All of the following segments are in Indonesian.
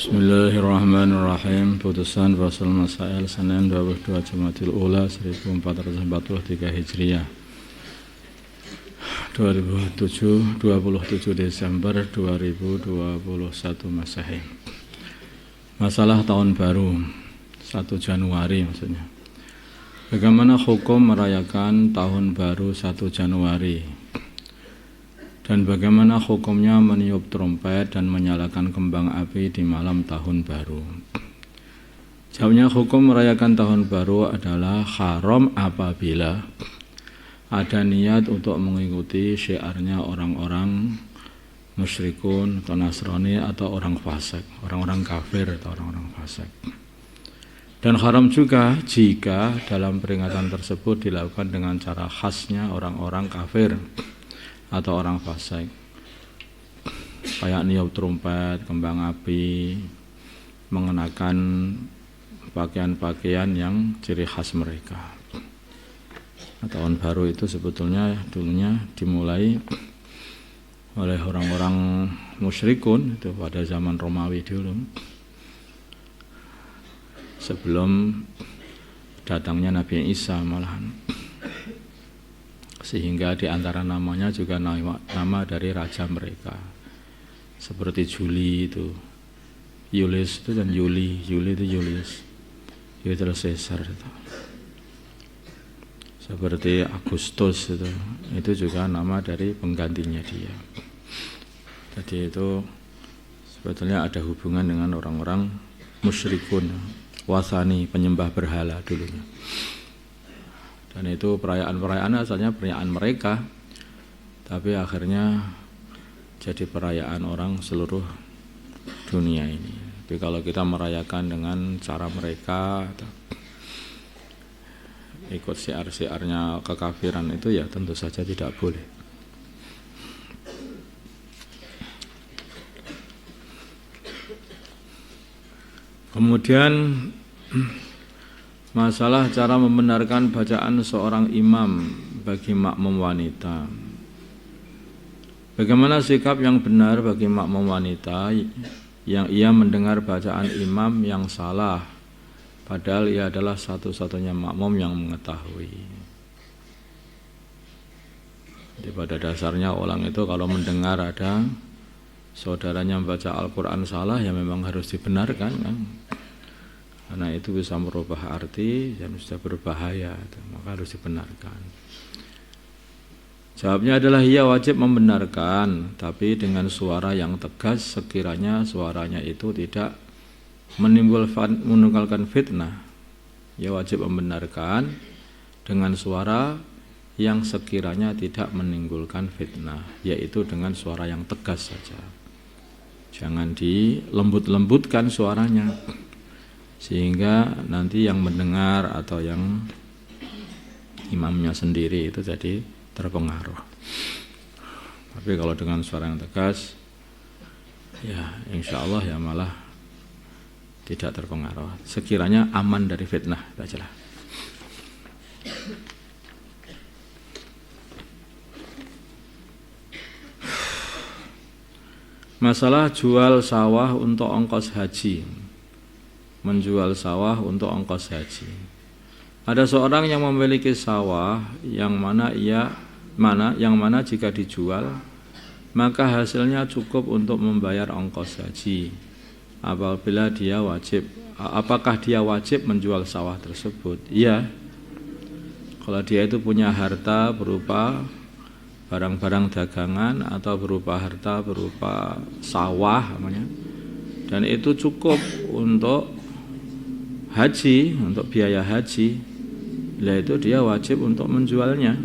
Bismillahirrahmanirrahim. Putusan Fasal Masail Senin 22 Jumadil Ula 1443 Hijriah 27 Desember 2021 Masehi. Masalah tahun baru 1 Januari maksudnya. Bagaimana hukum merayakan tahun baru 1 Januari? Dan bagaimana hukumnya meniup trompet dan menyalakan kembang api di malam tahun baru? Jawabnya, hukum merayakan tahun baru adalah haram apabila ada niat untuk mengikuti syiarnya orang-orang musyrikun atau Nasrani atau orang fasik, orang-orang kafir atau orang-orang fasik. Dan haram juga jika dalam peringatan tersebut dilakukan dengan cara khasnya orang-orang kafir atau orang fasik, kayak niup trompet, kembang api, mengenakan pakaian-pakaian yang ciri khas mereka. Tahun baru itu sebetulnya dulunya dimulai oleh orang-orang musyrikun itu pada zaman Romawi dulu, sebelum datangnya Nabi Isa malahan. Sehingga di antara namanya juga nama dari raja mereka, seperti Juli itu Julius itu, dan Juli itu Julius Caesar itu. Seperti Agustus itu juga nama dari penggantinya dia. Jadi itu sebetulnya ada hubungan dengan orang-orang musyrikun wasani, penyembah berhala dulunya. Dan itu perayaan-perayaan asalnya perayaan mereka, tapi akhirnya jadi perayaan orang seluruh dunia ini. Tapi kalau kita merayakan dengan cara mereka, ikut syiar-syiarnya kekafiran itu ya tentu saja tidak boleh. Kemudian masalah cara membenarkan bacaan seorang imam bagi makmum wanita. Bagaimana sikap yang benar bagi makmum wanita yang ia mendengar bacaan imam yang salah, padahal ia adalah satu-satunya makmum yang mengetahui. Jadi pada dasarnya orang itu kalau mendengar ada saudaranya membaca Al-Quran salah, ya memang harus dibenarkan kan? Karena itu bisa merubah arti dan sudah berbahaya, maka harus dibenarkan. Jawabnya adalah ia wajib membenarkan, tapi dengan suara yang tegas sekiranya suaranya itu tidak menimbulkan fitnah. Ia wajib membenarkan dengan suara yang sekiranya tidak menimbulkan fitnah, yaitu dengan suara yang tegas saja. Jangan dilembut-lembutkan suaranya, sehingga nanti yang mendengar atau yang imamnya sendiri itu jadi terpengaruh. Tapi kalau dengan suara yang tegas, ya insya Allah ya malah tidak terpengaruh, sekiranya aman dari fitnah. Bacalah. Masalah jual sawah untuk ongkos haji. Menjual sawah untuk ongkos haji. Ada seorang yang memiliki sawah yang mana jika dijual maka hasilnya cukup untuk membayar ongkos haji. Apakah dia wajib menjual sawah tersebut? Iya. Kalau dia itu punya harta berupa barang-barang dagangan atau berupa harta berupa sawah namanya, dan itu cukup untuk haji, untuk biaya haji, itu dia wajib untuk menjualnya,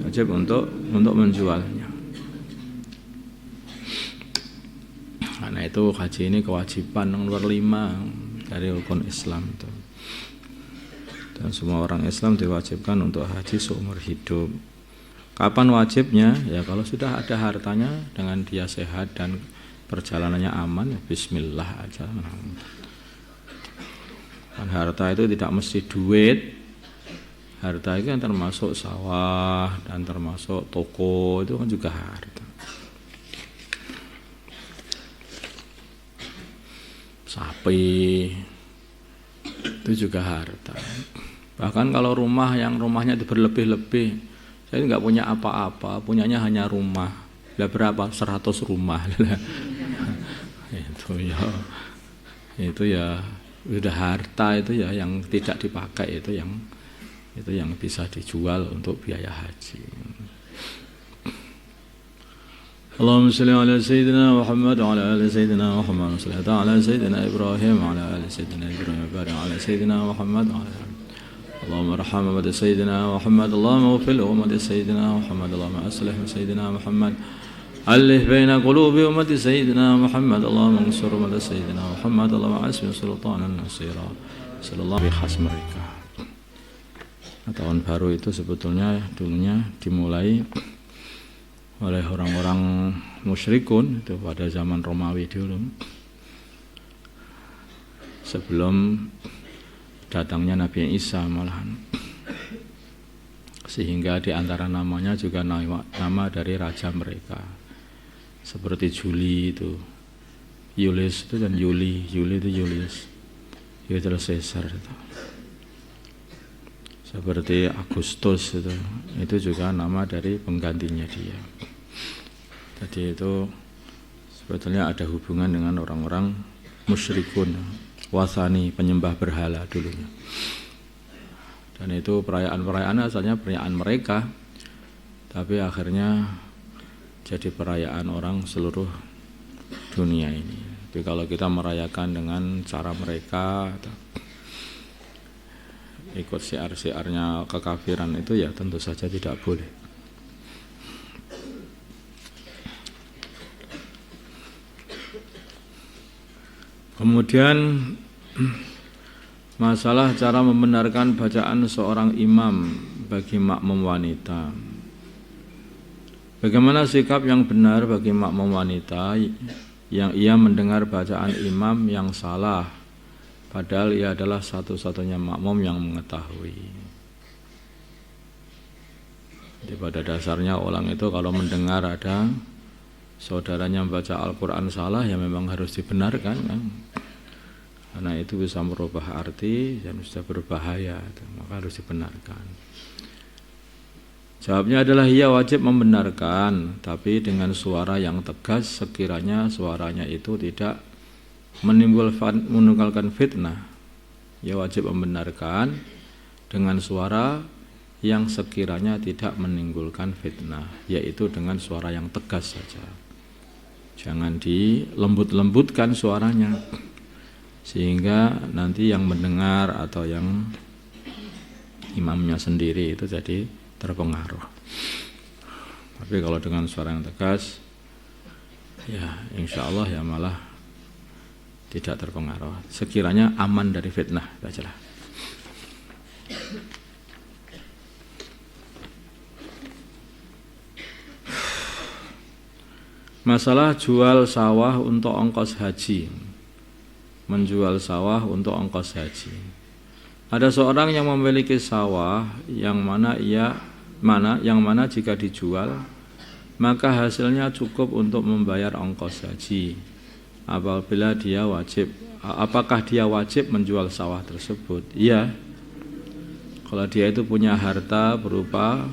wajib untuk menjualnya. Karena itu haji ini kewajiban nomor 5 dari rukun Islam itu. Dan semua orang Islam diwajibkan untuk haji seumur hidup. Kapan wajibnya? Ya kalau sudah ada hartanya, dengan dia sehat dan perjalanannya aman, ya bismillah aja. Harta itu tidak mesti duit. Harta itu kan termasuk sawah dan termasuk toko, itu kan juga harta. sapi, itu juga harta. Bahkan kalau rumah yang rumahnya itu berlebih-lebih, saya nggak punya apa-apa, punyanya hanya rumah. Lah berapa? 100 rumah. itu ya udah harta itu ya yang tidak dipakai itu yang bisa dijual untuk biaya haji. Allahumma shalli ala sayyidina Muhammad wa ala ali sayyidina Muhammad sallallahu ala sayyidina Ibrahim wa ala ali sayyidina Ibrahim wa barik ala sayyidina Muhammad wa ala Allahumma arham wa sayyidina Muhammad Allahumma ighfir wa sayyidina Muhammad Allahumma aslih sayyidina Muhammad alih baina qulubi ummati sayyidina Muhammad Allahumma ansur wa sayyidina Muhammad Allahumma asmi sultanan nasira sallallahu alaihi khas mereka. Tahun baru itu sebetulnya dulunya dimulai oleh orang-orang musyrikun itu pada zaman Romawi dulu, sebelum datangnya Nabi Isa malahan, sehingga di antara namanya juga nama dari raja mereka, seperti Juli itu Julius itu dan Juli itu Julius, Julius Caesar itu. Seperti Agustus itu juga nama dari penggantinya dia. Jadi itu sebetulnya ada hubungan dengan orang-orang musyrikun, wasani, penyembah berhala dulunya. Dan itu perayaan-perayaan asalnya perayaan mereka, tapi akhirnya jadi perayaan orang seluruh dunia ini. Jadi kalau kita merayakan dengan cara mereka, ikut syiar-syiarnya kekafiran itu ya tentu saja tidak boleh. Kemudian masalah cara membenarkan bacaan seorang imam bagi makmum wanita. Bagaimana sikap yang benar bagi makmum wanita yang ia mendengar bacaan imam yang salah, padahal ia adalah satu-satunya makmum yang mengetahui. Jadi pada dasarnya orang itu kalau mendengar ada saudaranya membaca Al-Quran salah, ya memang harus dibenarkan kan? Karena itu bisa merubah arti dan bisa berbahaya, maka harus dibenarkan. Jawabnya adalah ia wajib membenarkan, tapi dengan suara yang tegas sekiranya suaranya itu tidak menimbulkan fitnah. Ia wajib membenarkan dengan suara yang sekiranya tidak menimbulkan fitnah, yaitu dengan suara yang tegas saja. Jangan dilembut-lembutkan suaranya sehingga nanti yang mendengar atau yang imamnya sendiri itu jadi terpengaruh. Tapi kalau dengan suara yang tegas, ya insya Allah ya malah tidak terpengaruh. Sekiranya aman dari fitnah, bacalah. Masalah jual sawah untuk ongkos haji. Menjual sawah untuk ongkos haji. Ada seorang yang memiliki sawah yang mana jika dijual maka hasilnya cukup untuk membayar ongkos haji. Apakah dia wajib menjual sawah tersebut? Iya. Kalau dia itu punya harta berupa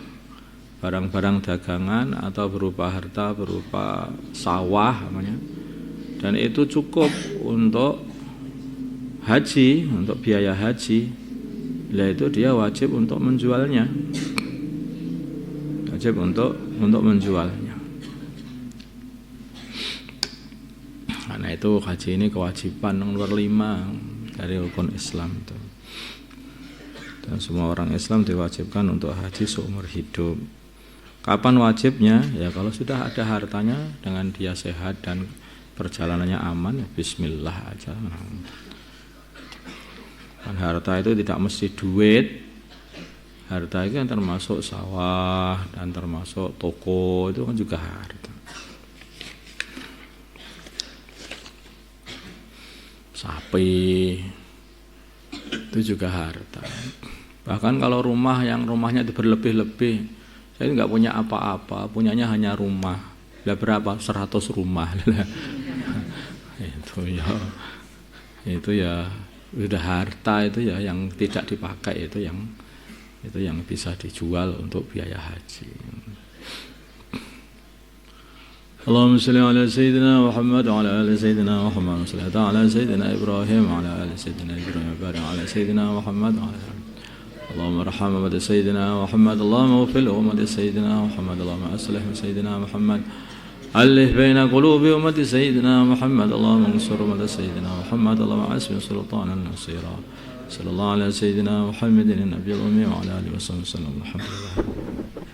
barang-barang dagangan atau berupa harta berupa sawah namanya, dan itu cukup untuk haji, untuk biaya haji, itu dia wajib untuk menjualnya. Wajib untuk menjualnya. Karena itu haji ini kewajiban nomor 5 dari rukun Islam itu. Dan semua orang Islam diwajibkan untuk haji seumur hidup. Kapan wajibnya? Ya kalau sudah ada hartanya, dengan dia sehat dan perjalanannya aman, ya bismillah aja. Dan harta itu tidak mesti duit. Harta itu yang termasuk sawah dan termasuk toko, itu kan juga harta. Sapi itu juga harta. Bahkan kalau rumah yang rumahnya itu berlebih-lebih, saya nggak punya apa-apa, punyanya hanya rumah. Lah berapa? 100 rumah. Itu ya. itu ya udah harta itu ya yang tidak dipakai itu yang bisa dijual untuk biaya haji. Allahumma shalli ala sayyidina Muhammad wa ala ali sayyidina Muhammad, sallallahu ala sayyidina Ibrahim wa ala ali sayyidina Ibrahim, barik ala sayyidina Muhammad wa ala Allahumma arham wa sayyidina Muhammad, Allahumma ighfir wa sayyidina Muhammad, Allahumma aslih sayyidina Muhammad, alif baina qulubi ummati sayyidina Muhammad, Allahumma ansur ummati sayyidina Muhammad, Allahumma asbih sultanan nasira, sallallahu ala sayyidina Muhammadin nabiyil ummi wa ala alihi wa sallam. Alhamdulillah.